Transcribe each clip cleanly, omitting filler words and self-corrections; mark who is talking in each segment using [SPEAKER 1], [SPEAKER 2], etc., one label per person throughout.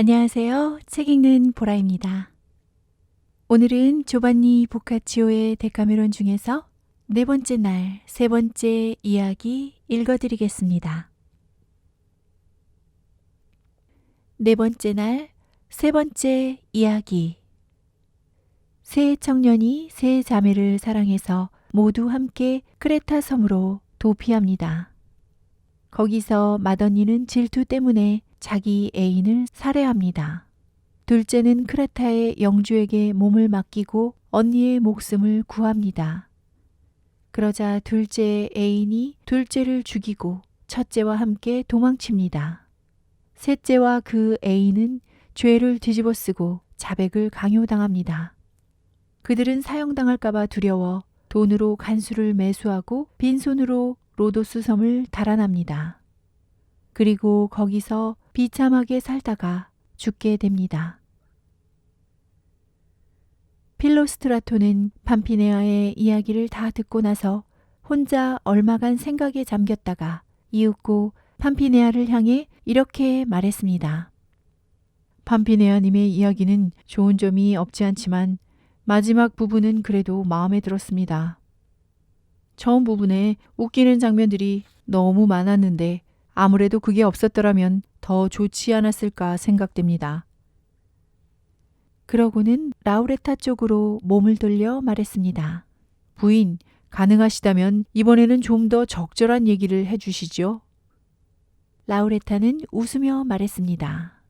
[SPEAKER 1] 안녕하세요. 책 읽는 보라입니다. 오늘은 조반니 보카치오의 데카메론 중에서 네 번째 날, 세 번째 이야기 읽어드리겠습니다. 네 번째 날, 세 번째 이야기. 세 청년이 세 자매를 사랑해서 모두 함께 크레타 섬으로 도피합니다. 거기서 맏언니는 질투 때문에 자기 애인을 살해합니다. 둘째는 크레타의 영주에게 몸을 맡기고 언니의 목숨을 구합니다. 그러자 둘째의 애인이 둘째를 죽이고 첫째와 함께 도망칩니다. 셋째와 그 애인은 죄를 뒤집어쓰고 자백을 강요당합니다. 그들은 사형당할까봐 두려워 돈으로 간수를 매수하고 빈손으로 로도스 섬을 달아납니다. 그리고 거기서 비참하게 살다가 죽게 됩니다. 필로스트라토는 팜피네아의 이야기를 다 듣고 나서 혼자 얼마간 생각에 잠겼다가 이윽고 팜피네아를 향해 이렇게 말했습니다. 팜피네아님의 이야기는 좋은 점이 없지 않지만 마지막 부분은 그래도 마음에 들었습니다. 처음 부분에 웃기는 장면들이 너무 많았는데 아무래도 그게 없었더라면 더 좋지 않았을까 생각됩니다. 그러고는 라우레타 쪽으로 몸을 돌려 말했습니다. 부인, 가능하시다면 이번에는 좀 더 적절한 얘기를 해주시죠. 라우레타는 웃으며 말했습니다.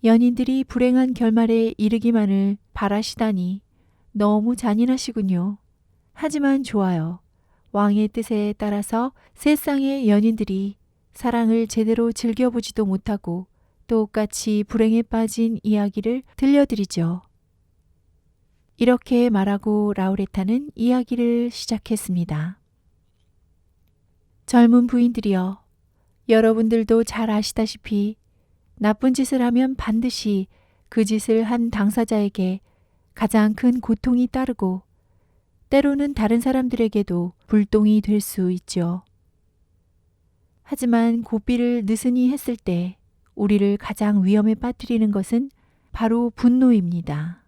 [SPEAKER 1] 연인들이 불행한 결말에 이르기만을 바라시다니 너무 잔인하시군요. 하지만 좋아요. 왕의 뜻에 따라서 세상의 연인들이 사랑을 제대로 즐겨보지도 못하고 똑같이 불행에 빠진 이야기를 들려드리죠. 이렇게 말하고 라우레타는 이야기를 시작했습니다. 젊은 부인들이여, 여러분들도 잘 아시다시피 나쁜 짓을 하면 반드시 그 짓을 한 당사자에게 가장 큰 고통이 따르고 때로는 다른 사람들에게도 불똥이 될 수 있죠. 하지만 고삐를 느슨히 했을 때 우리를 가장 위험에 빠뜨리는 것은 바로 분노입니다.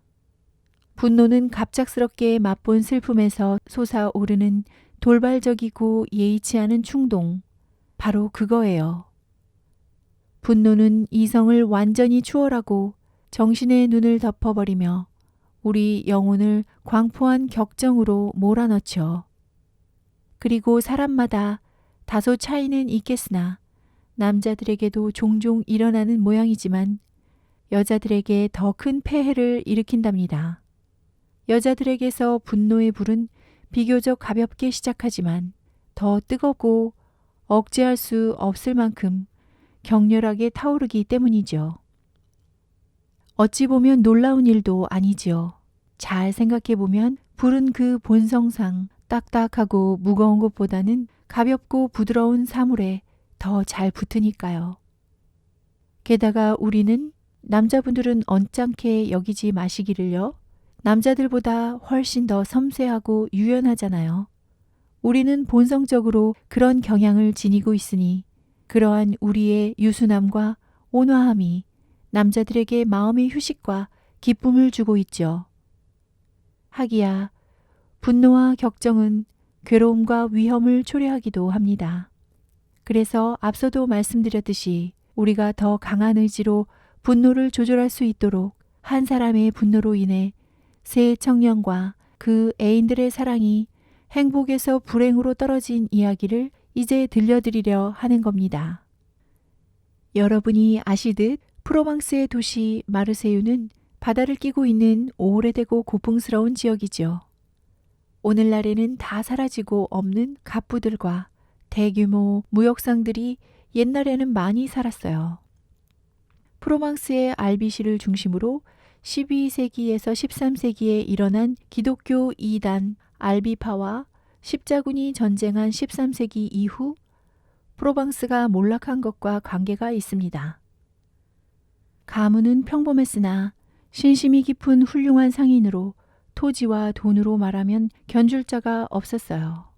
[SPEAKER 1] 분노는 갑작스럽게 맛본 슬픔에서 솟아오르는 돌발적이고 예의치 않은 충동, 바로 그거예요. 분노는 이성을 완전히 추월하고 정신의 눈을 덮어버리며 우리 영혼을 광포한 격정으로 몰아넣죠. 그리고 사람마다 다소 차이는 있겠으나 남자들에게도 종종 일어나는 모양이지만 여자들에게 더 큰 폐해를 일으킨답니다. 여자들에게서 분노의 불은 비교적 가볍게 시작하지만 더 뜨겁고 억제할 수 없을 만큼 격렬하게 타오르기 때문이죠. 어찌 보면 놀라운 일도 아니지요. 잘 생각해보면 불은 그 본성상 딱딱하고 무거운 것보다는 가볍고 부드러운 사물에 더 잘 붙으니까요. 게다가 우리는 남자분들은 언짢게 여기지 마시기를요. 남자들보다 훨씬 더 섬세하고 유연하잖아요. 우리는 본성적으로 그런 경향을 지니고 있으니 그러한 우리의 유순함과 온화함이 남자들에게 마음의 휴식과 기쁨을 주고 있죠. 하기야 분노와 격정은 괴로움과 위험을 초래하기도 합니다. 그래서 앞서도 말씀드렸듯이 우리가 더 강한 의지로 분노를 조절할 수 있도록 한 사람의 분노로 인해 세 청년과 그 애인들의 사랑이 행복에서 불행으로 떨어진 이야기를 이제 들려드리려 하는 겁니다. 여러분이 아시듯 프로방스의 도시 마르세유는 바다를 끼고 있는 오래되고 고풍스러운 지역이죠. 오늘날에는 다 사라지고 없는 갑부들과 대규모 무역상들이 옛날에는 많이 살았어요. 프로방스의 알비시를 중심으로 12세기에서 13세기에 일어난 기독교 이단 알비파와 십자군이 전쟁한 13세기 이후 프로방스가 몰락한 것과 관계가 있습니다. 가문은 평범했으나 신심이 깊은 훌륭한 상인으로 토지와 돈으로 말하면 견줄 자가 없었어요.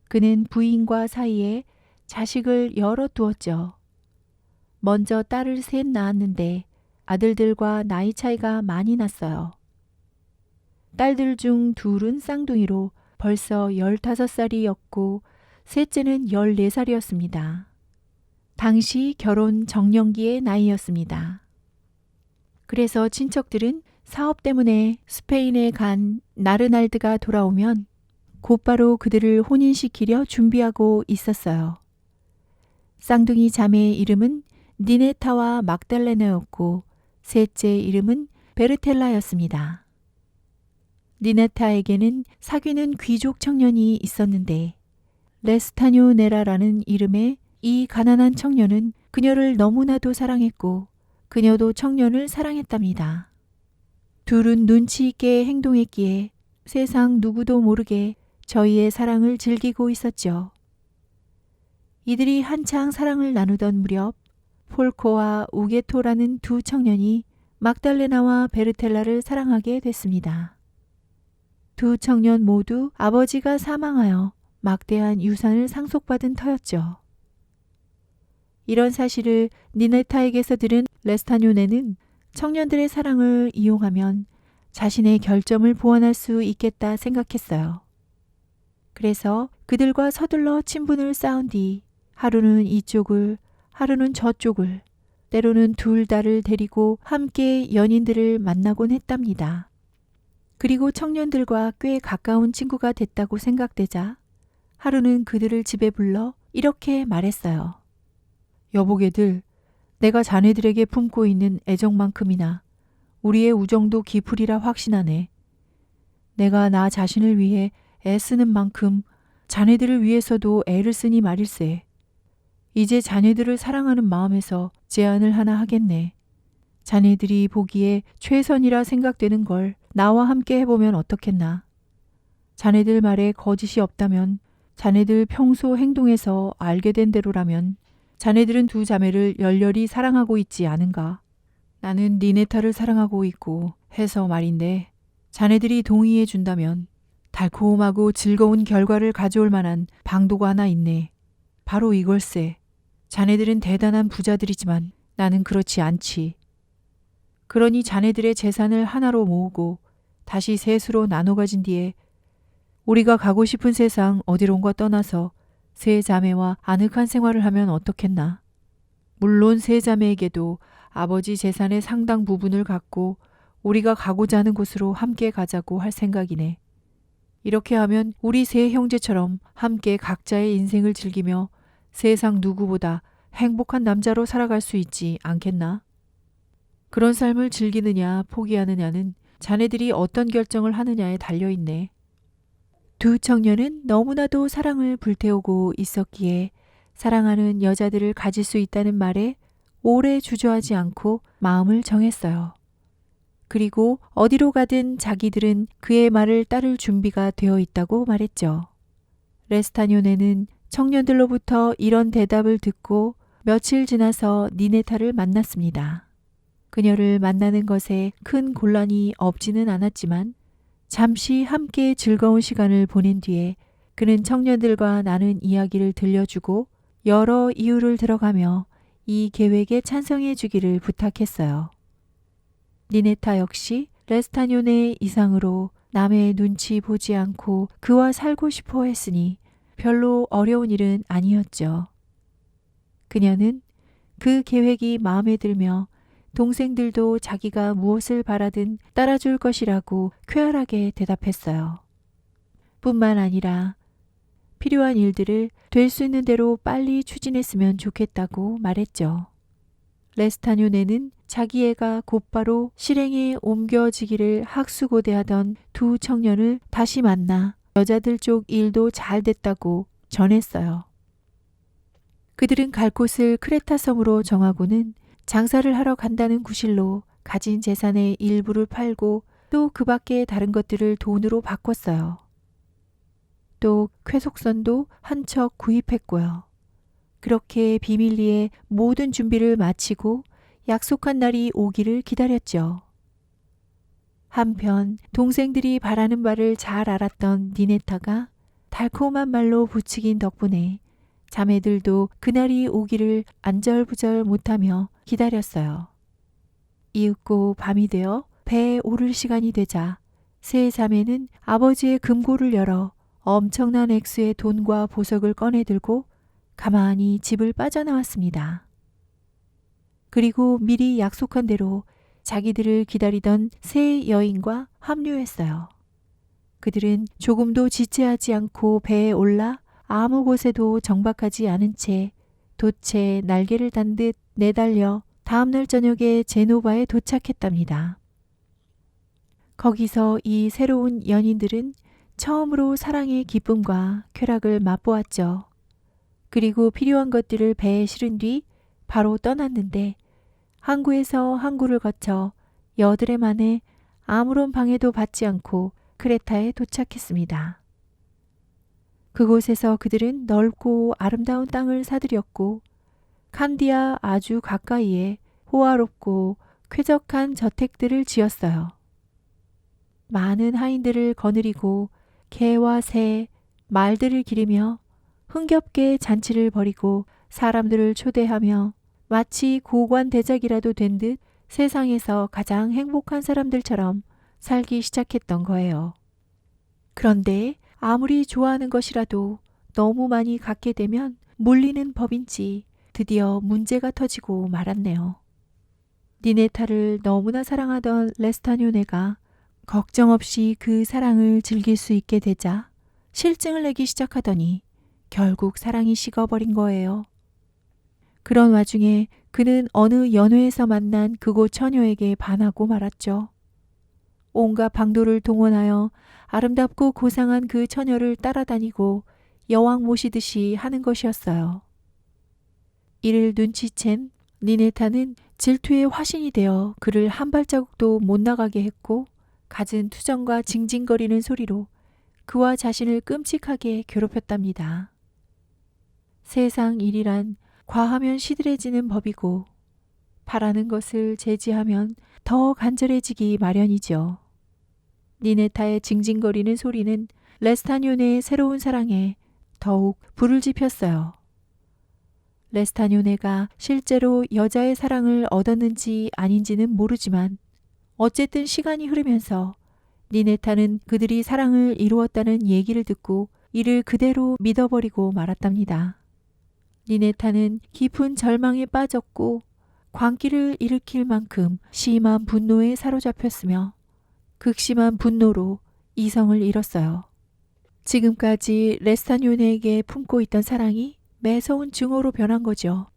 [SPEAKER 1] 그는 부인과 사이에 자식을 여럿 두었죠. 먼저 딸을 셋 낳았는데 아들들과 나이 차이가 많이 났어요. 딸들 중 둘은 쌍둥이로 벌써 15살이었고 셋째는 14살이었습니다. 당시 결혼 정년기의 나이였습니다. 그래서 친척들은 사업 때문에 스페인에 간 나르날드가 돌아오면 곧바로 그들을 혼인시키려 준비하고 있었어요. 쌍둥이 자매의 이름은 니네타와 막달레나였고 셋째 이름은 베르텔라였습니다. 니네타에게는 사귀는 귀족 청년이 있었는데 레스타뇨네라라는 이름의 이 가난한 청년은 그녀를 너무나도 사랑했고 그녀도 청년을 사랑했답니다. 둘은 눈치 있게 행동했기에 세상 누구도 모르게 저희의 사랑을 즐기고 있었죠. 이들이 한창 사랑을 나누던 무렵 폴코와 우게토라는 두 청년이 막달레나와 베르텔라를 사랑하게 됐습니다. 두 청년 모두 아버지가 사망하여 막대한 유산을 상속받은 터였죠. 이런 사실을 니네타에게서 들은 레스타뇨네는 청년들의 사랑을 이용하면 자신의 결점을 보완할 수 있겠다 생각했어요. 그래서 그들과 서둘러 친분을 쌓은 뒤 하루는 이쪽을 하루는 저쪽을 때로는 둘 다를 데리고 함께 연인들을 만나곤 했답니다. 그리고 청년들과 꽤 가까운 친구가 됐다고 생각되자 하루는 그들을 집에 불러 이렇게 말했어요. 여보게들, 내가 자네들에게 품고 있는 애정만큼이나 우리의 우정도 깊으리라 확신하네. 내가 나 자신을 위해 애쓰는 만큼 자네들을 위해서도 애를 쓰니 말일세. 이제 자네들을 사랑하는 마음에서 제안을 하나 하겠네. 자네들이 보기에 최선이라 생각되는 걸 나와 함께 해보면 어떻겠나. 자네들 말에 거짓이 없다면 자네들 평소 행동에서 알게 된 대로라면 자네들은 두 자매를 열렬히 사랑하고 있지 않은가. 나는 니네타를 사랑하고 있고 해서 말인데 자네들이 동의해 준다면 달콤하고 즐거운 결과를 가져올 만한 방도가 하나 있네. 바로 이걸세. 자네들은 대단한 부자들이지만 나는 그렇지 않지. 그러니 자네들의 재산을 하나로 모으고 다시 셋으로 나눠 가진 뒤에 우리가 가고 싶은 세상 어디론가 떠나서 세 자매와 아늑한 생활을 하면 어떻겠나. 물론 세 자매에게도 아버지 재산의 상당 부분을 갖고 우리가 가고자 하는 곳으로 함께 가자고 할 생각이네. 이렇게 하면 우리 세 형제처럼 함께 각자의 인생을 즐기며 세상 누구보다 행복한 남자로 살아갈 수 있지 않겠나? 그런 삶을 즐기느냐 포기하느냐는 자네들이 어떤 결정을 하느냐에 달려있네. 두 청년은 너무나도 사랑을 불태우고 있었기에 사랑하는 여자들을 가질 수 있다는 말에 오래 주저하지 않고 마음을 정했어요. 그리고 어디로 가든 자기들은 그의 말을 따를 준비가 되어 있다고 말했죠. 레스타뇨네는 청년들로부터 이런 대답을 듣고 며칠 지나서 니네타를 만났습니다. 그녀를 만나는 것에 큰 곤란이 없지는 않았지만 잠시 함께 즐거운 시간을 보낸 뒤에 그는 청년들과 나눈 이야기를 들려주고 여러 이유를 들어가며 이 계획에 찬성해 주기를 부탁했어요. 니네타 역시 레스타뇨네의 이상으로 남의 눈치 보지 않고 그와 살고 싶어 했으니 별로 어려운 일은 아니었죠. 그녀는 그 계획이 마음에 들며 동생들도 자기가 무엇을 바라든 따라줄 것이라고 쾌활하게 대답했어요. 뿐만 아니라 필요한 일들을 될 수 있는 대로 빨리 추진했으면 좋겠다고 말했죠. 레스타뇨네는 자기 애가 곧바로 실행에 옮겨지기를 학수고대하던 두 청년을 다시 만나 여자들 쪽 일도 잘 됐다고 전했어요. 그들은 갈 곳을 크레타 섬으로 정하고는 장사를 하러 간다는 구실로 가진 재산의 일부를 팔고 또 그 밖에 다른 것들을 돈으로 바꿨어요. 또 쾌속선도 한 척 구입했고요. 그렇게 비밀리에 모든 준비를 마치고 약속한 날이 오기를 기다렸죠. 한편 동생들이 바라는 바를 잘 알았던 니네타가 달콤한 말로 부추긴 덕분에 자매들도 그날이 오기를 안절부절 못하며 기다렸어요. 이윽고 밤이 되어 배에 오를 시간이 되자 세 자매는 아버지의 금고를 열어 엄청난 액수의 돈과 보석을 꺼내 들고 가만히 집을 빠져나왔습니다. 그리고 미리 약속한 대로 자기들을 기다리던 세 여인과 합류했어요. 그들은 조금도 지체하지 않고 배에 올라 아무 곳에도 정박하지 않은 채 돛에 날개를 단 듯 내달려 다음날 저녁에 제노바에 도착했답니다. 거기서 이 새로운 연인들은 처음으로 사랑의 기쁨과 쾌락을 맛보았죠. 그리고 필요한 것들을 배에 실은 뒤 바로 떠났는데 항구에서 항구를 거쳐 여드레 만에 아무런 방해도 받지 않고 크레타에 도착했습니다. 그곳에서 그들은 넓고 아름다운 땅을 사들였고 칸디아 아주 가까이에 호화롭고 쾌적한 저택들을 지었어요. 많은 하인들을 거느리고 개와 새, 말들을 기르며 흥겹게 잔치를 벌이고 사람들을 초대하며 마치 고관대작이라도 된 듯 세상에서 가장 행복한 사람들처럼 살기 시작했던 거예요. 그런데 아무리 좋아하는 것이라도 너무 많이 갖게 되면 몰리는 법인지 드디어 문제가 터지고 말았네요. 니네타를 너무나 사랑하던 레스타뇨네가 걱정 없이 그 사랑을 즐길 수 있게 되자 실증을 내기 시작하더니 결국 사랑이 식어버린 거예요. 그런 와중에 그는 어느 연회에서 만난 그곳 처녀에게 반하고 말았죠. 온갖 방도를 동원하여 아름답고 고상한 그 처녀를 따라다니고 여왕 모시듯이 하는 것이었어요. 이를 눈치챈 니네타는 질투의 화신이 되어 그를 한 발자국도 못 나가게 했고 갖은 투정과 징징거리는 소리로 그와 자신을 끔찍하게 괴롭혔답니다. 세상 일이란 과하면 시들해지는 법이고 바라는 것을 제지하면 더 간절해지기 마련이죠. 니네타의 징징거리는 소리는 레스타뇨네의 새로운 사랑에 더욱 불을 지폈어요. 레스타뇨네가 실제로 여자의 사랑을 얻었는지 아닌지는 모르지만 어쨌든 시간이 흐르면서 니네타는 그들이 사랑을 이루었다는 얘기를 듣고 이를 그대로 믿어버리고 말았답니다. 니네타는 깊은 절망에 빠졌고 광기를 일으킬 만큼 심한 분노에 사로잡혔으며 극심한 분노로 이성을 잃었어요. 지금까지 레스타뇨네에게 품고 있던 사랑이 매서운 증오로 변한 거죠.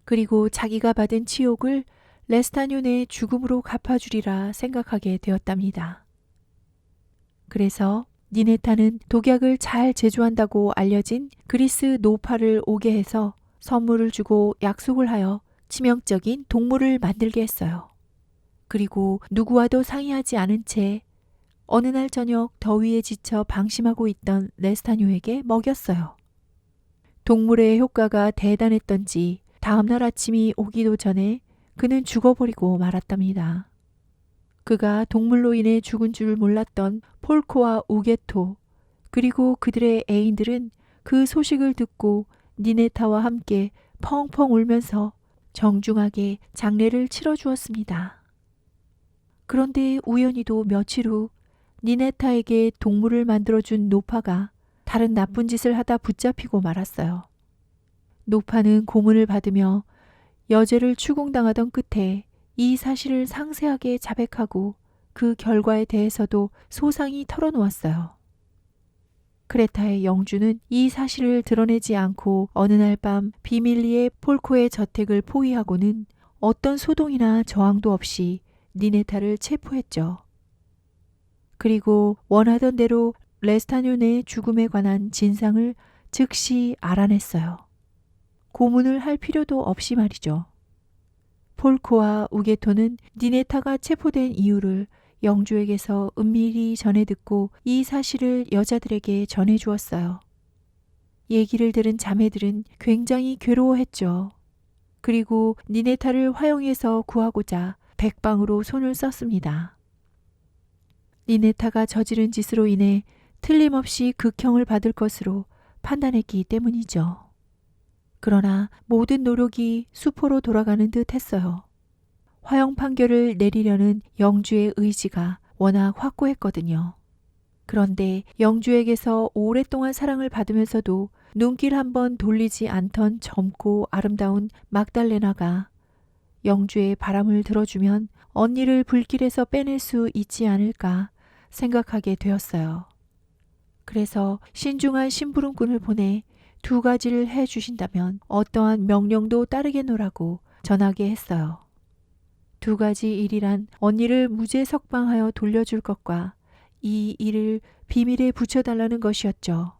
[SPEAKER 1] 그리고 자기가 받은 치욕을 레스타뇨네의 죽음으로 갚아주리라 생각하게 되었답니다. 그래서 니네타는 독약을 잘 제조한다고 알려진 그리스 노파를 오게 해서 선물을 주고 약속을 하여 치명적인 동물을 만들게 했어요. 그리고 누구와도 상의하지 않은 채 어느 날 저녁 더위에 지쳐 방심하고 있던 레스타뇨에게 먹였어요. 동물의 효과가 대단했던지 다음날 아침이 오기도 전에 그는 죽어버리고 말았답니다. 그가 동물로 인해 죽은 줄 몰랐던 폴코와 우게토 그리고 그들의 애인들은 그 소식을 듣고 니네타와 함께 펑펑 울면서 정중하게 장례를 치러주었습니다. 그런데 우연히도 며칠 후 니네타에게 동물을 만들어준 노파가 다른 나쁜 짓을 하다 붙잡히고 말았어요. 노파는 고문을 받으며 여죄를 추궁당하던 끝에 이 사실을 상세하게 자백하고 그 결과에 대해서도 소상히 털어놓았어요. 크레타의 영주는 이 사실을 드러내지 않고 어느 날 밤 비밀리에 폴코의 저택을 포위하고는 어떤 소동이나 저항도 없이 니네타를 체포했죠. 그리고 원하던 대로 레스타뇨네의 죽음에 관한 진상을 즉시 알아냈어요. 고문을 할 필요도 없이 말이죠. 폴코와 우게토는 니네타가 체포된 이유를 영주에게서 은밀히 전해 듣고 이 사실을 여자들에게 전해 주었어요. 얘기를 들은 자매들은 굉장히 괴로워했죠. 그리고 니네타를 화형에서 구하고자 백방으로 손을 썼습니다. 니네타가 저지른 짓으로 인해 틀림없이 극형을 받을 것으로 판단했기 때문이죠. 그러나 모든 노력이 수포로 돌아가는 듯 했어요. 화형 판결을 내리려는 영주의 의지가 워낙 확고했거든요. 그런데 영주에게서 오랫동안 사랑을 받으면서도 눈길 한번 돌리지 않던 젊고 아름다운 막달레나가 영주의 바람을 들어주면 언니를 불길에서 빼낼 수 있지 않을까 생각하게 되었어요. 그래서 신중한 심부름꾼을 보내 2가지를 해주신다면 어떠한 명령도 따르겠노라고 전하게 했어요. 2가지 일이란 언니를 무죄 석방하여 돌려줄 것과 이 일을 비밀에 붙여달라는 것이었죠.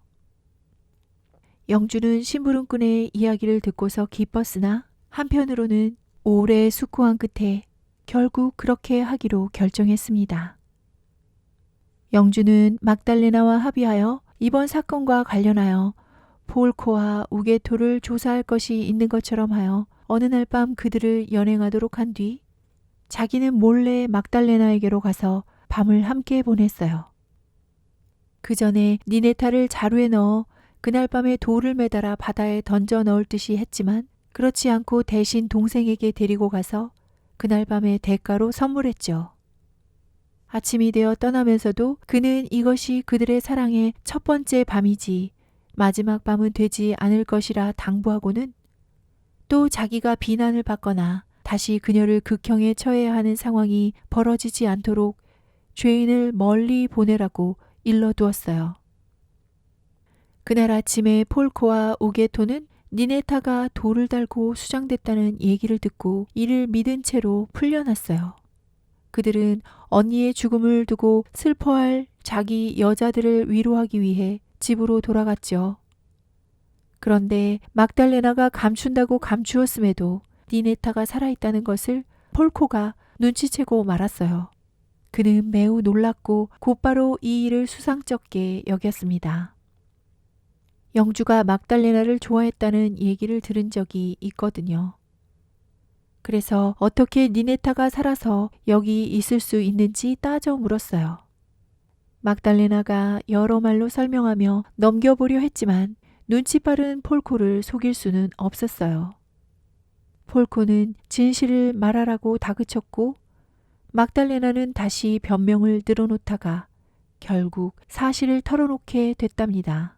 [SPEAKER 1] 영주는 심부름꾼의 이야기를 듣고서 기뻤으나 한편으로는 오래 숙고한 끝에 결국 그렇게 하기로 결정했습니다. 영주는 막달레나와 합의하여 이번 사건과 관련하여 폴코와 우게토를 조사할 것이 있는 것처럼 하여 어느 날 밤 그들을 연행하도록 한 뒤 자기는 몰래 막달레나에게로 가서 밤을 함께 보냈어요. 그 전에 니네타를 자루에 넣어 그날 밤에 돌을 매달아 바다에 던져 넣을 듯이 했지만 그렇지 않고 대신 동생에게 데리고 가서 그날 밤에 대가로 선물했죠. 아침이 되어 떠나면서도 그는 이것이 그들의 사랑의 첫 번째 밤이지 마지막 밤은 되지 않을 것이라 당부하고는 또 자기가 비난을 받거나 다시 그녀를 극형에 처해야 하는 상황이 벌어지지 않도록 죄인을 멀리 보내라고 일러두었어요. 그날 아침에 폴코와 우게토는 니네타가 돌을 달고 수장됐다는 얘기를 듣고 이를 믿은 채로 풀려났어요. 그들은 언니의 죽음을 두고 슬퍼할 자기 여자들을 위로하기 위해 집으로 돌아갔죠. 그런데 막달레나가 감춘다고 감추었음에도 니네타가 살아있다는 것을 폴코가 눈치채고 말았어요. 그는 매우 놀랐고 곧바로 이 일을 수상쩍게 여겼습니다. 영주가 막달레나를 좋아했다는 얘기를 들은 적이 있거든요. 그래서 어떻게 니네타가 살아서 여기 있을 수 있는지 따져 물었어요. 막달레나가 여러 말로 설명하며 넘겨보려 했지만 눈치 빠른 폴코를 속일 수는 없었어요. 폴코는 진실을 말하라고 다그쳤고 막달레나는 다시 변명을 늘어놓다가 결국 사실을 털어놓게 됐답니다.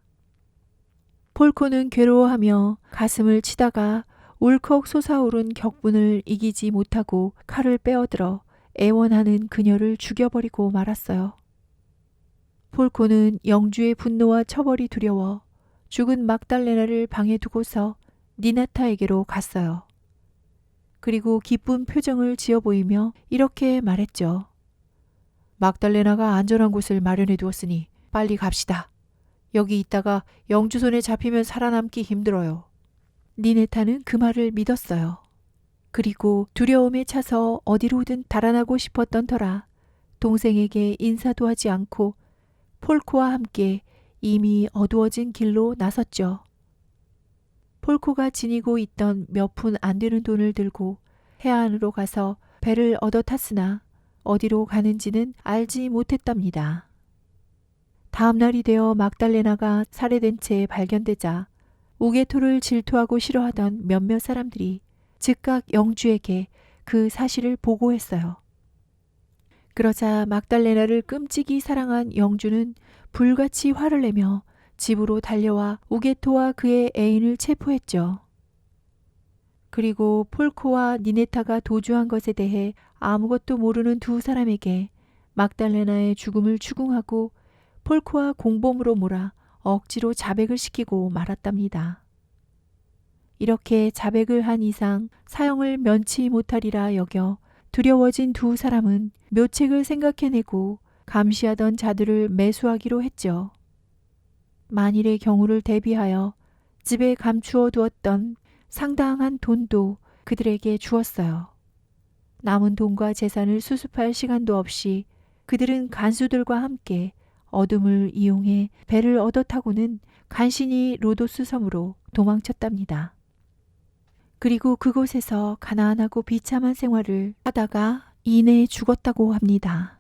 [SPEAKER 1] 폴코는 괴로워하며 가슴을 치다가 울컥 솟아오른 격분을 이기지 못하고 칼을 빼어들어 애원하는 그녀를 죽여버리고 말았어요. 폴코는 영주의 분노와 처벌이 두려워 죽은 막달레나를 방에 두고서 니네타에게로 갔어요. 그리고 기쁜 표정을 지어 보이며 이렇게 말했죠. 막달레나가 안전한 곳을 마련해 두었으니 빨리 갑시다. 여기 있다가 영주 손에 잡히면 살아남기 힘들어요. 니네타는 그 말을 믿었어요. 그리고 두려움에 차서 어디로든 달아나고 싶었던 터라 동생에게 인사도 하지 않고 폴코와 함께 이미 어두워진 길로 나섰죠. 폴코가 지니고 있던 몇 푼 안 되는 돈을 들고 해안으로 가서 배를 얻어 탔으나 어디로 가는지는 알지 못했답니다. 다음 날이 되어 막달레나가 살해된 채 발견되자 우게토를 질투하고 싫어하던 몇몇 사람들이 즉각 영주에게 그 사실을 보고했어요. 그러자 막달레나를 끔찍이 사랑한 영주는 불같이 화를 내며 집으로 달려와 우게토와 그의 애인을 체포했죠. 그리고 폴코와 니네타가 도주한 것에 대해 아무것도 모르는 2사람에게 막달레나의 죽음을 추궁하고 폴코와 공범으로 몰아 억지로 자백을 시키고 말았답니다. 이렇게 자백을 한 이상 사형을 면치 못하리라 여겨 두려워진 2사람은 묘책을 생각해내고 감시하던 자들을 매수하기로 했죠. 만일의 경우를 대비하여 집에 감추어 두었던 상당한 돈도 그들에게 주었어요. 남은 돈과 재산을 수습할 시간도 없이 그들은 간수들과 함께 어둠을 이용해 배를 얻어 타고는 간신히 로도스 섬으로 도망쳤답니다. 그리고 그곳에서 가난하고 비참한 생활을 하다가 이내 죽었다고 합니다.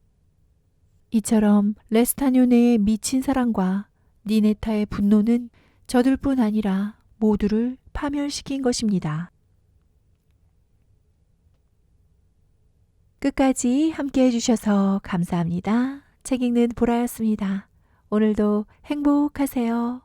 [SPEAKER 1] 이처럼 레스타뇨네의 미친 사랑과 니네타의 분노는 저들뿐 아니라 모두를 파멸시킨 것입니다. 끝까지 함께 해주셔서 감사합니다. 책 읽는 보라였습니다. 오늘도 행복하세요.